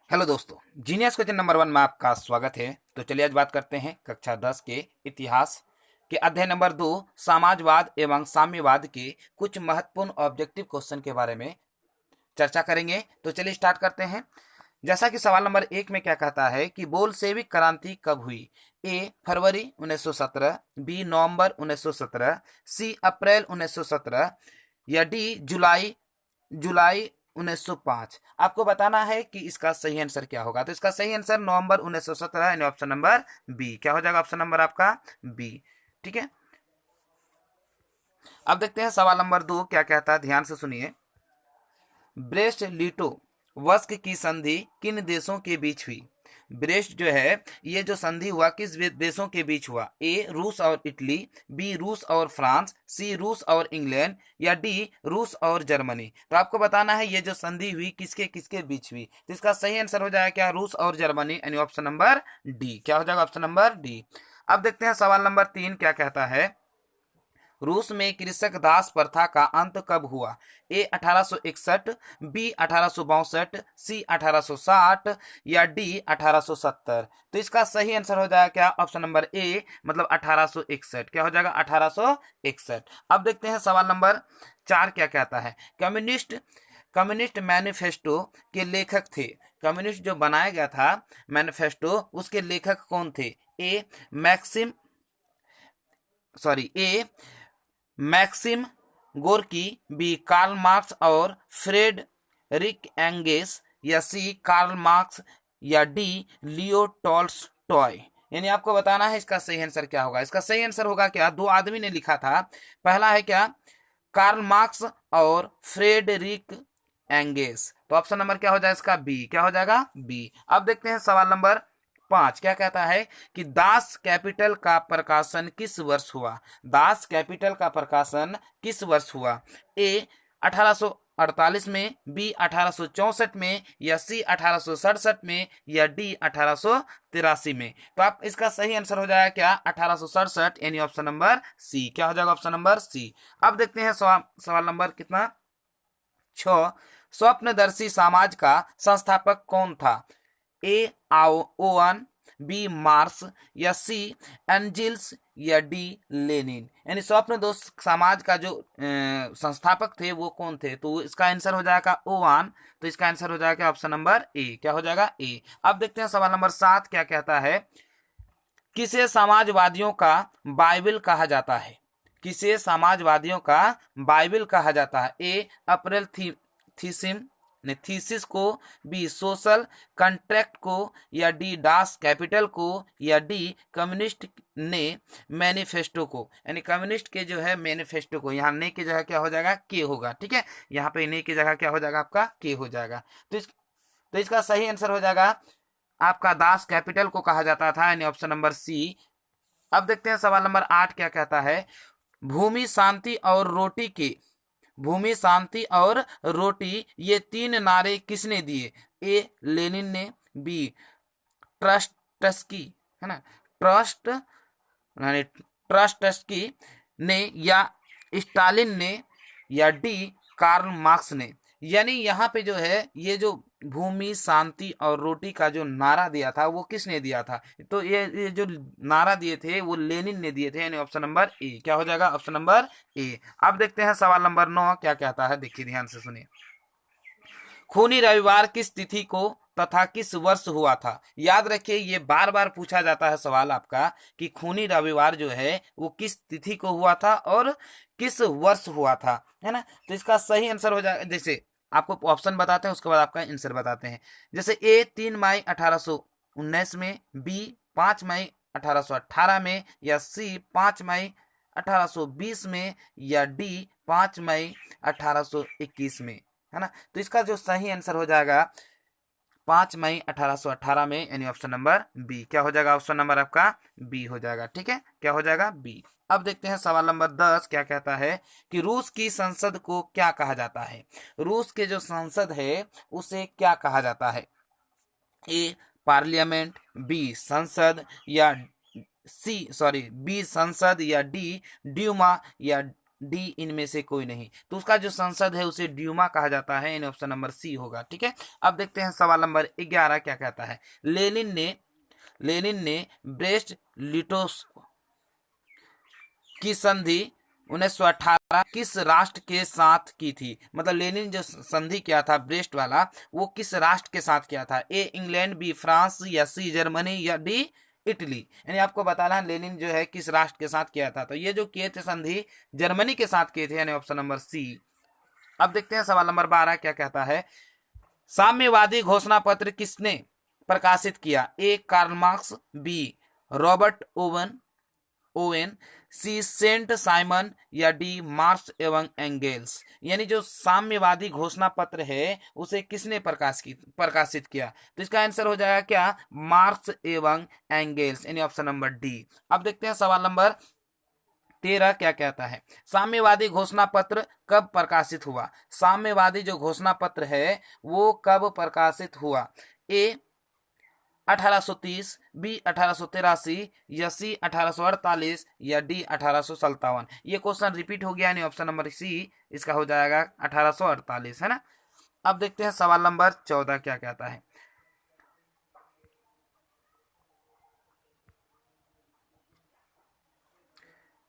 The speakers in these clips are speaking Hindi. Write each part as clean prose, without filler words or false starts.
हेलो दोस्तों, जीनियस क्वेश्चन नंबर 1 में आपका स्वागत है। तो चलिए आज बात करते हैं कक्षा 10 के इतिहास के अध्याय नंबर 2 समाजवाद एवं साम्यवाद के कुछ महत्वपूर्ण ऑब्जेक्टिव क्वेश्चन के बारे में चर्चा करेंगे। तो चलिए स्टार्ट करते हैं। जैसा कि सवाल नंबर 1 में क्या कहता है कि बोल्शेविक क्रांति कब हुई? ए फरवरी 1917, बी नवंबर 1917, सी अप्रैल 1917 या डी जुलाई जुलाई 1905। आपको बताना है कि इसका सही आंसर क्या होगा। तो इसका सही आंसर नवंबर 1917 यानी ऑप्शन नंबर बी। क्या हो जाएगा ऑप्शन नंबर आपका बी। ठीक है, अब देखते हैं सवाल नंबर 2 क्या कहता है, ध्यान से सुनिए। ब्रेस्ट लीटो वस्क की संधि किन देशों के बीच हुई? ब्रेस्ट जो है, ये जो संधि हुआ किस देशों के बीच हुआ? ए रूस और इटली, बी रूस और फ्रांस, सी रूस और इंग्लैंड या डी रूस और जर्मनी। तो आपको बताना है ये जो संधि हुई किसके किसके बीच हुई। तो इसका सही आंसर हो जाएगा क्या? रूस और जर्मनी यानी ऑप्शन नंबर डी। क्या हो जाएगा ऑप्शन नंबर डी। अब देखते हैं सवाल नंबर 3 क्या कहता है। रूस में कृषक दास प्रथा का अंत कब हुआ? ए 1861, बी 1862, सी 1860 या डी 1870। तो इसका सही आंसर हो जाएगा क्या? ऑप्शन नंबर ए, मतलब 1861। क्या हो जाएगा? 1861। अब देखते हैं सवाल नंबर 4 क्या कहता है। कम्युनिस्ट कम्युनिस्ट मैनिफेस्टो के लेखक थे। कम्युनिस्ट जो बनाया गया था मैनिफेस्टो, उसके लेखक कौन थे? A Maxim A Maxim Gorky, B Karl Marx और फ्रेडरिक एंगेस या सी कार्ल मार्क्स या डी लियो टॉल्स्टॉय। यानी आपको बताना है इसका सही आंसर क्या होगा। इसका सही आंसर होगा क्या? दो आदमी ने लिखा था। पहला है क्या? कार्ल मार्क्स और फ्रेडरिक एंगेस। तो ऑप्शन नंबर क्या हो जाएगा इसका? बी। क्या हो जाएगा? बी। अब देखते हैं सवाल नंबर 5 क्या कहता है कि दास कैपिटल का प्रकाशन किस वर्ष हुआ? दास कैपिटल का प्रकाशन किस वर्ष हुआ? ए 1848 में, बी 1864 में या सी 1867 में या डी 1883 में। तो आप इसका सही आंसर हो जाएगा क्या? 1867 यानी ऑप्शन नंबर सी। क्या हो जाएगा? Option number C. अब देखते हैं सवाल नंबर कितना 6। स्वप्नदर्शी समाज का संस्थापक कौन था? ए आओ ओवन, बी मार्स या सी एंजिल्स या डी लेनिन। यानी स्वप्न दोष समाज का जो संस्थापक थे वो कौन थे? तो इसका आंसर हो जाएगा ओवन। तो इसका आंसर हो जाएगा ऑप्शन नंबर ए। क्या हो जाएगा? ए। अब देखते हैं सवाल नंबर 7 क्या कहता है। किसे समाजवादियों का बाइबल कहा जाता है? किसे समाजवादियों का बाइबल कहा जाता है? ए अप्रैल थीसिम ने थीसिस को, बी सोशल कॉन्ट्रैक्ट को या डी डास कैपिटल को या डी कम्युनिस्ट ने मैनिफेस्टो को। यानी कम्युनिस्ट के जो है मैनिफेस्टो को, यहाँ ने की जगह क्या हो जाएगा? के होगा। ठीक है, यहाँ पे ने की जगह क्या हो जाएगा? आपका के हो जाएगा। तो इसका सही आंसर हो जाएगा आपका दास कैपिटल को कहा जाता था यानी ऑप्शन नंबर सी। अब देखते हैं सवाल नंबर 8 क्या कहता है। भूमि शांति और रोटी के भूमि शांति और रोटी ये 3 नारे किसने दिए? ए लेनिन ने, बी ट्रस्टस्की है ना ट्रस्ट यानी ट्रस्टस्की ने या स्टालिन ने या डी कार्ल मार्क्स ने। यानी यहाँ पे जो है ये जो भूमि शांति और रोटी का जो नारा दिया था वो किसने दिया था? तो ये जो नारा दिए थे वो लेनिन ने दिए थे यानी ऑप्शन नंबर ए। क्या हो जाएगा? Option number A. अब देखते हैं सवाल नंबर 9 क्या कहता है, देखिए ध्यान से सुनिए। खूनी रविवार किस तिथि को तथा किस वर्ष हुआ था? याद रखिए ये बार बार पूछा जाता है सवाल आपका कि खूनी रविवार जो है वो किस तिथि को हुआ था और किस वर्ष हुआ था, है ना। तो इसका सही आंसर हो जाएगा, जैसे आपको ऑप्शन बताते हैं उसके बाद आपका आंसर बताते हैं। जैसे ए 3 मई 1819 में, बी 5 मई 1818 में या सी 5 मई 1820 में या डी 5 मई 1821 में, है ना। तो इसका जो सही आंसर हो जाएगा 5 मई 1818 में यानी ऑप्शन नंबर बी। क्या हो जाएगा? ऑप्शन नंबर आपका बी हो जाएगा। ठीक है, क्या हो जाएगा? बी। अब देखते हैं सवाल नंबर 10 क्या कहता है कि रूस की संसद को क्या कहा जाता है? रूस के जो संसद है उसे क्या कहा जाता है? ए पार्लियामेंट, बी संसद या बी संसद या डी ड्यूमा या डी इनमें से कोई नहीं। तो उसका जो संसद है उसे ड्यूमा कहा जाता है, यानी ऑप्शन नंबर सी होगा। ठीक है, अब देखते हैं सवाल नंबर 11 क्या कहता है। लेनिन ने ब्रेस्ट लिटोस्क की संधि 1918 किस राष्ट्र के साथ की थी? मतलब लेनिन जो संधि किया था ब्रेस्ट वाला, वो किस राष्ट्र के साथ किया था? ए इंग्लैंड, बी फ्रांस, या सी जर्मनी, या डी इटली। यानी आपको बताना है लेनिन जो है किस राष्ट्र के साथ किया था। तो ये जो किए थे संधि जर्मनी के साथ किए थे, यानी ऑप्शन नंबर सी। अब देखते हैं सवाल नंबर 12 क्या कहता है। साम्यवादी घोषणा पत्र किसने प्रकाशित किया? A Karl Marx, B Robert Owen, C Saint Simon, या डी मार्क्स एवं एंगेल्स। यानी जो साम्यवादी घोषणा पत्र है उसे किसने प्रकाशित किया? तो इसका आंसर हो जाएगा क्या? मार्क्स एवं एंगेल्स, यानी ऑप्शन नंबर डी। अब देखते हैं सवाल नंबर 13 क्या कहता है। साम्यवादी घोषणा पत्र कब प्रकाशित हुआ? साम्यवादी जो घोषणा पत्र है वो कब प्रकाशित हुआ? ए 1830, बी 1883, या सी 1848, या डी 1857। ये क्वेश्चन रिपीट हो गया, यानी ऑप्शन नंबर सी इसका हो जाएगा 1848, है ना। अब देखते हैं सवाल नंबर 14 क्या कहता है।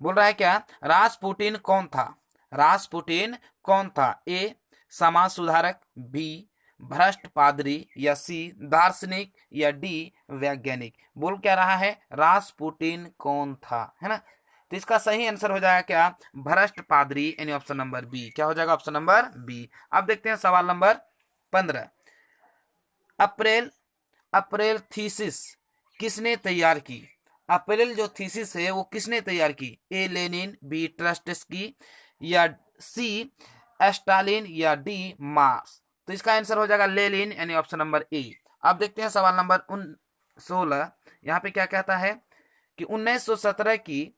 बोल रहा है क्या? रासपुटिन कौन था? रासपुटिन कौन था? ए समाज सुधारक, बी भ्रष्ट पादरी, या सी दार्शनिक, या डी वैज्ञानिक। बोल क्या रहा है? रासपुटिन कौन था, है ना। तो इसका सही आंसर हो जाएगा क्या? भ्रष्ट पादरी, यानी ऑप्शन नंबर बी। क्या हो जाएगा? Option number B. अब देखते हैं सवाल नंबर 15। अप्रैल थीसिस किसने तैयार की? अप्रैल जो थीसिस है वो किसने तैयार की? ए लेनिन, बी ट्रस्टस्की, या सी स्टालिन, या डी मार्क्स। तो इसका आंसर हो जाएगा लेनिन, यानी ऑप्शन नंबर ए। अब देखते हैं सवाल नंबर 16। यहाँ पे क्या कहता है कि 1917 की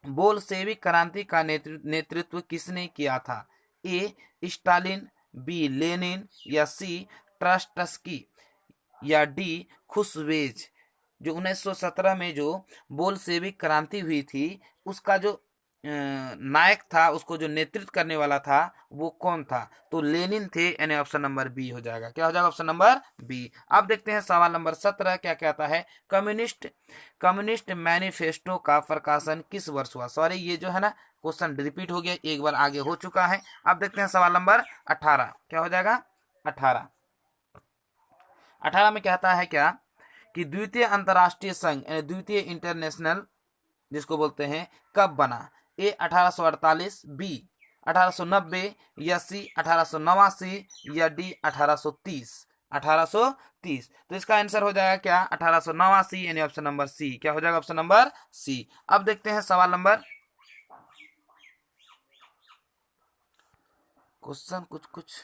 बोल्शेविक क्रांति का नेतृत्व किसने किया था? ए स्टालिन, बी लेनिन, या सी ट्रस्टस्की, या डी खुशवेज। जो 1917 में जो बोल्शेविक क्रांति हुई थी उसका जो नायक था, उसको जो नेतृत्व करने वाला था वो कौन था? तो लेनिन थे, यानी ऑप्शन नंबर बी हो जाएगा। क्या हो जाएगा? Option number B. अब देखते हैं सवाल नंबर 17 क्या कहता है। कम्युनिस्ट मैनिफेस्टो का प्रकाशन किस वर्ष हुआ? सॉरी, ये जो है ना क्वेश्चन रिपीट हो गया, एक बार आगे हो चुका है। अब देखते हैं सवाल नंबर 18 क्या हो जाएगा? 18 में कहता है क्या कि द्वितीय अंतर्राष्ट्रीय संघ, यानी द्वितीय इंटरनेशनल जिसको बोलते हैं, कब बना? ए 1848, बी 1890, या सी 1889, या डी 1830। 1830। तो इसका आंसर हो जाएगा क्या? 1889, यानी ऑप्शन नंबर सी। क्या हो जाएगा? Option number C. अब देखते हैं सवाल नंबर क्वेश्चन कुछ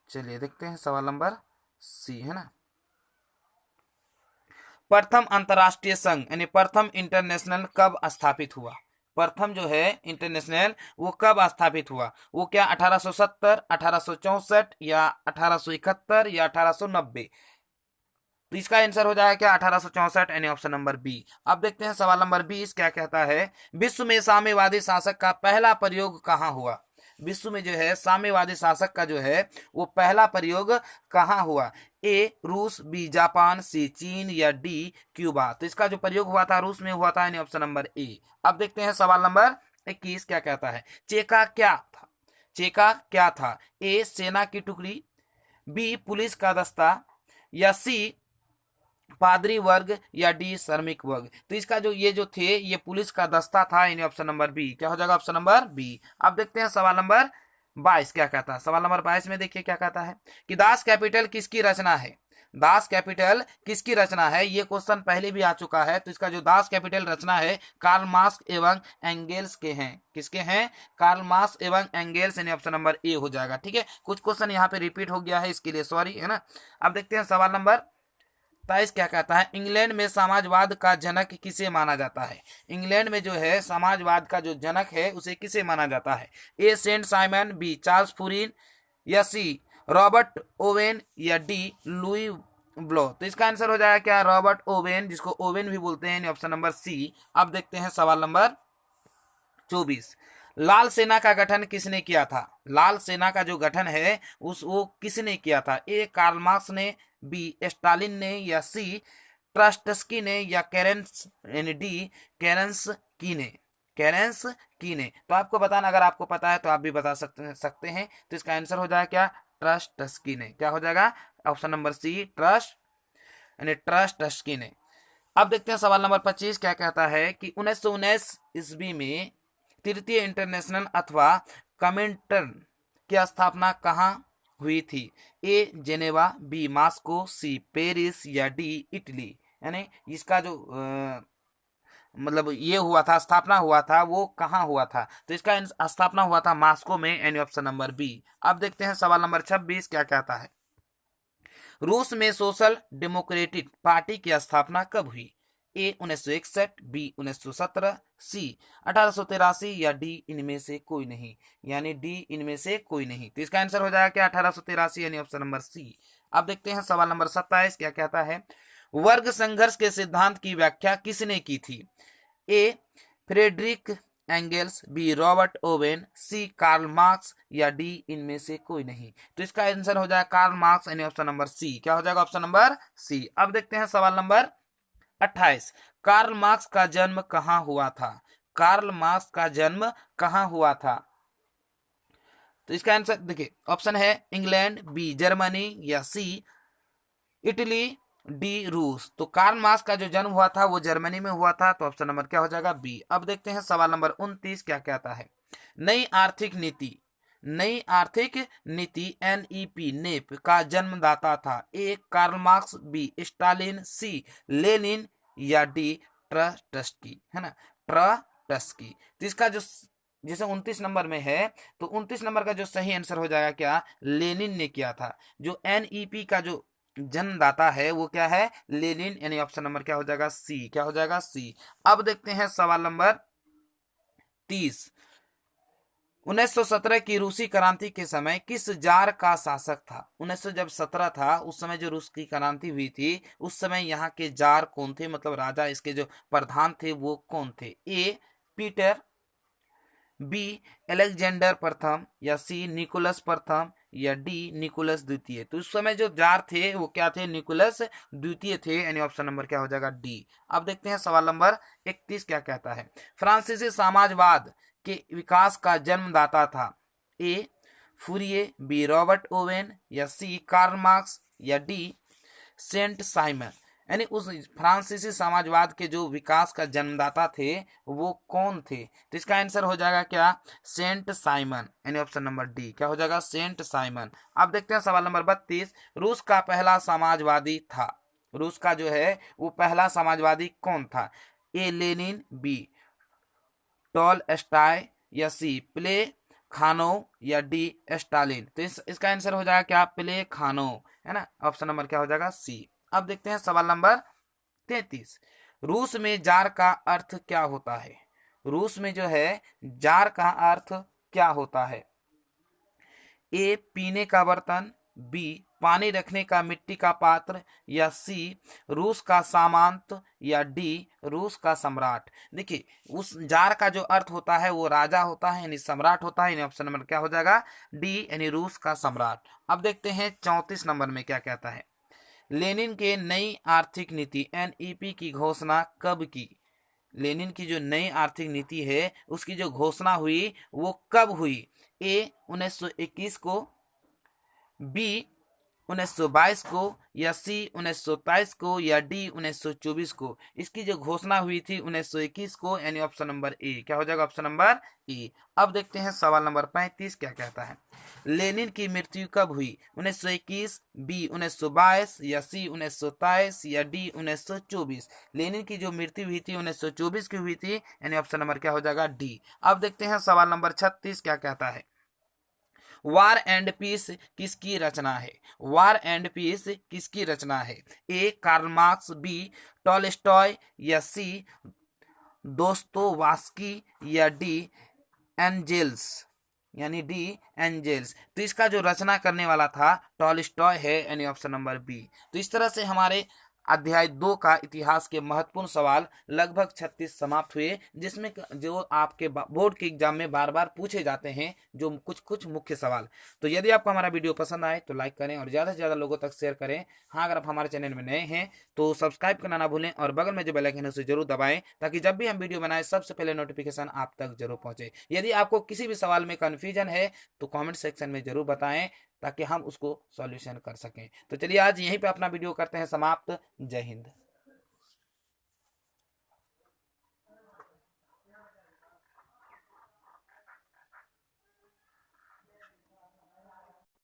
चलिए देखते हैं सवाल नंबर सी, है ना। प्रथम अंतरराष्ट्रीय संघ यानी प्रथम इंटरनेशनल कब स्थापित हुआ? प्रथम जो है इंटरनेशनल वो कब स्थापित हुआ? वो क्या 1870, 1864, या 1871, या 1890? तो इसका आंसर हो जाएगा क्या? 1864, यानी ऑप्शन नंबर बी। अब देखते हैं सवाल नंबर 20 क्या कहता है। विश्व में साम्यवादी शासक का पहला प्रयोग कहाँ हुआ? विश्व में जो है साम्यवादी शासक का जो है वो पहला प्रयोग कहाँ हुआ? ए रूस, बी जापान, सी चीन, या डी क्यूबा। तो इसका जो प्रयोग हुआ था रूस में हुआ था, यानी ऑप्शन नंबर ए। अब देखते हैं सवाल नंबर 21 क्या कहता है। चेका क्या था? ए सेना की टुकड़ी, बी पुलिस का दस्ता, या सी पादरी वर्ग, या डी श्रमिक वर्ग। तो इसका जो ये जो थे ये पुलिस का दस्ता था, यानी ऑप्शन नंबर बी। क्या हो जाएगा? Option number B. अब देखते हैं सवाल नंबर 22 क्या कहता है। सवाल नंबर 22 में देखिए क्या कहता है कि दास कैपिटल किसकी रचना है? दास कैपिटल किसकी रचना है? ये क्वेश्चन पहले भी आ चुका है। तो इसका जो दास कैपिटल रचना है कार्ल मार्क्स एवं एंगेल्स के हैं। किसके हैं? कार्ल मार्क्स एवं एंगेल्स, यानी ऑप्शन नंबर ए हो जाएगा। ठीक है, कुछ क्वेश्चन यहाँ पे रिपीट हो गया है, इसके लिए सॉरी, है ना। अब देखते हैं सवाल नंबर 23 क्या कहता है। इंग्लैंड में समाजवाद का जनक किसे माना जाता है? इंग्लैंड में जो है समाजवाद का जो जनक है उसे किसे माना जाता है? ए सेंट साइमन, बी चार्ल्स फूरिन, या सी रॉबर्ट ओवेन, या डी लुई ब्लो। तो इसका आंसर हो जाएगा क्या? रॉबर्ट ओवेन, जिसको ओवेन भी बोलते हैं, ऑप्शन नंबर सी। अब देखते हैं सवाल नंबर 24। लाल सेना का गठन किसने किया था? लाल सेना का जो गठन है वो किसने किया था? ए कार्ल मार्क्स ने, बी स्टालिन ने, या सी ट्रस्टस्की ने, या केरेंस यानी डी केरेंस की ने। केरेंस की ने। तो आपको बताना, अगर आपको पता है तो आप भी बता सकते हैं। तो इसका आंसर हो जाएगा क्या? ट्रस्टस्की ने। क्या हो जाएगा? ऑप्शन नंबर सी यानी ट्रस्टस्की ने। अब देखते हैं सवाल नंबर 25 क्या कहता है कि 1919 ईस्वी में तृतीय इंटरनेशनल अथवा कमिंटर्न की स्थापना कहाँ हुई थी? A Geneva, B Moscow, C Paris, या डी इटली। यानी इसका जो मतलब ये हुआ था, स्थापना हुआ था, वो कहाँ हुआ था? तो इसका स्थापना हुआ था मॉस्को में, यानी ऑप्शन नंबर बी। अब देखते हैं सवाल नंबर 26 क्या कहता है। रूस में सोशल डेमोक्रेटिक पार्टी की स्थापना कब हुई? ए 1961, बी 1917, सी 1883, या डी इनमें से कोई नहीं। यानी डी इनमें से कोई नहीं। तो इसका आंसर हो जाएगा क्या? 1883, यानी ऑप्शन नंबर सी। अब देखते हैं सवाल नंबर 27 क्या कहता है। वर्ग संघर्ष के सिद्धांत की व्याख्या किसने की थी? A Friedrich Engels, B Robert Owen, C Karl Marx, या डी इनमें से कोई नहीं। तो इसका आंसर हो जाएगा कार्ल मार्क्स, यानी ऑप्शन नंबर सी। क्या हो जाएगा? Option number C. अब देखते हैं सवाल नंबर 28। कार्ल मार्क्स का जन्म कहाँ हुआ था? कार्ल मार्क्स का जन्म कहाँ हुआ था? तो इसका आंसर देखिए, ऑप्शन है इंग्लैंड, बी जर्मनी, या सी इटली, डी रूस। तो कार्ल मार्क्स का जो जन्म हुआ था वो जर्मनी में हुआ था। तो ऑप्शन नंबर क्या हो जाएगा? बी। अब देखते हैं सवाल नंबर 29 क्या कहता है। नई आर्थिक नीति एनईपी नेप का जन्मदाता था? ए कार्ल मार्क्स, बी स्टालिन, सी लेनिन, या डी ट्रस्टस्की। है ना, ट्रस्टस्की। तो इसका जो जैसे 29 नंबर में है, तो 29 नंबर का जो सही आंसर हो जाएगा क्या? लेनिन ने किया था। जो एनईपी का जो जन्मदाता है वो क्या है? लेनिन, यानी ऑप्शन नंबर क्या हो जाएगा? सी। क्या हो जाएगा? सी। अब देखते हैं सवाल नंबर 30। 1917 की रूसी क्रांति के समय किस जार का शासक था? 1917 था उस समय जो रूस की क्रांति हुई थी, उस समय यहाँ के जार कौन थे? मतलब राजा, इसके जो प्रधान थे वो कौन थे? ए पीटर, बी अलेक्जेंडर प्रथम, या सी निकोलस प्रथम, या डी निकोलस द्वितीय। तो उस समय जो जार थे वो क्या थे? निकोलस द्वितीय थे, यानी ऑप्शन नंबर क्या हो जाएगा? डी। अब देखते हैं सवाल नंबर 31 क्या कहता है। फ्रांसीसी समाजवाद के विकास का जन्मदाता था? ए फूरिये, बी रॉबर्ट ओवेन, या सी कार्ल मार्क्स, या डी सेंट साइमन। यानी उस फ्रांसीसी समाजवाद के जो विकास का जन्मदाता थे वो कौन थे? तो इसका आंसर हो जाएगा क्या? सेंट साइमन, यानी ऑप्शन नंबर डी। क्या हो जाएगा? Saint Simon. अब देखते हैं सवाल नंबर 32। रूस का पहला समाजवादी था? रूस का जो है वो पहला समाजवादी कौन था? ए लेनिन, बी टॉलस्टॉय, या सी प्ले खानो, या डी स्टालिन। तो इसका आंसर हो जाएगा क्या? प्ले खानो। है ना, ऑप्शन नंबर क्या हो जाएगा? सी। अब देखते हैं सवाल नंबर 33। रूस में जार का अर्थ क्या होता है? रूस में जो है जार का अर्थ क्या होता है? ए पीने का बर्तन, बी पानी रखने का मिट्टी का पात्र, या सी रूस का सामंत, या डी रूस का सम्राट। देखिए, उस जार का जो अर्थ होता है वो राजा होता है, यानी सम्राट होता है, यानी ऑप्शन नंबर क्या हो जाएगा? डी, यानी रूस का सम्राट। अब देखते हैं 34 नंबर में क्या कहता है। लेनिन के नई आर्थिक नीति एनईपी की घोषणा कब की? लेनिन की जो नई आर्थिक नीति है उसकी जो घोषणा हुई वो कब हुई? ए 1921 को, बी 1922 को, या सी 1923 को, या डी 1924 को। इसकी जो घोषणा हुई थी 1921 को, यानी ऑप्शन नंबर ए। क्या हो जाएगा? Option number A. अब देखते हैं सवाल नंबर 35 क्या कहता है। लेनिन की मृत्यु कब हुई? 1921, बी 1922, या सी 1923, या डी 1924। लेनिन की जो मृत्यु हुई थी 1924 की हुई थी, यानी ऑप्शन नंबर क्या हो जाएगा? डी। अब देखते हैं सवाल नंबर 36 क्या कहता है। वार एंड पीस किसकी रचना है? वार एंड पीस किसकी रचना है? ए कार्ल मार्क्स, बी टॉलस्टॉय, या सी दोस्तोवस्की, या डी एंजेल्स, यानी डी एंजेल्स। तो इसका जो रचना करने वाला था टॉलस्टॉय है, यानी ऑप्शन नंबर बी। तो इस तरह से हमारे अध्याय 2 का इतिहास के महत्वपूर्ण सवाल लगभग 36 समाप्त हुए, जिसमें जो आपके बोर्ड के एग्जाम में बार बार पूछे जाते हैं, जो कुछ कुछ मुख्य सवाल। तो यदि आपको हमारा वीडियो पसंद आए तो लाइक करें और ज़्यादा से ज़्यादा लोगों तक शेयर करें। हाँ, अगर आप हमारे चैनल में नए हैं तो सब्सक्राइब करना ना भूलें और बगल में जो बेल आइकन है उसे जरूर दबाएं, ताकि जब भी हम वीडियो बनाएं सबसे पहले नोटिफिकेशन आप तक जरूर पहुंचे। यदि आपको किसी भी सवाल में कन्फ्यूजन है तो कमेंट सेक्शन में जरूर बताएं, ताकि हम उसको सॉल्यूशन कर सकें। तो चलिए आज यहीं पे अपना वीडियो करते हैं समाप्त। जय हिंद।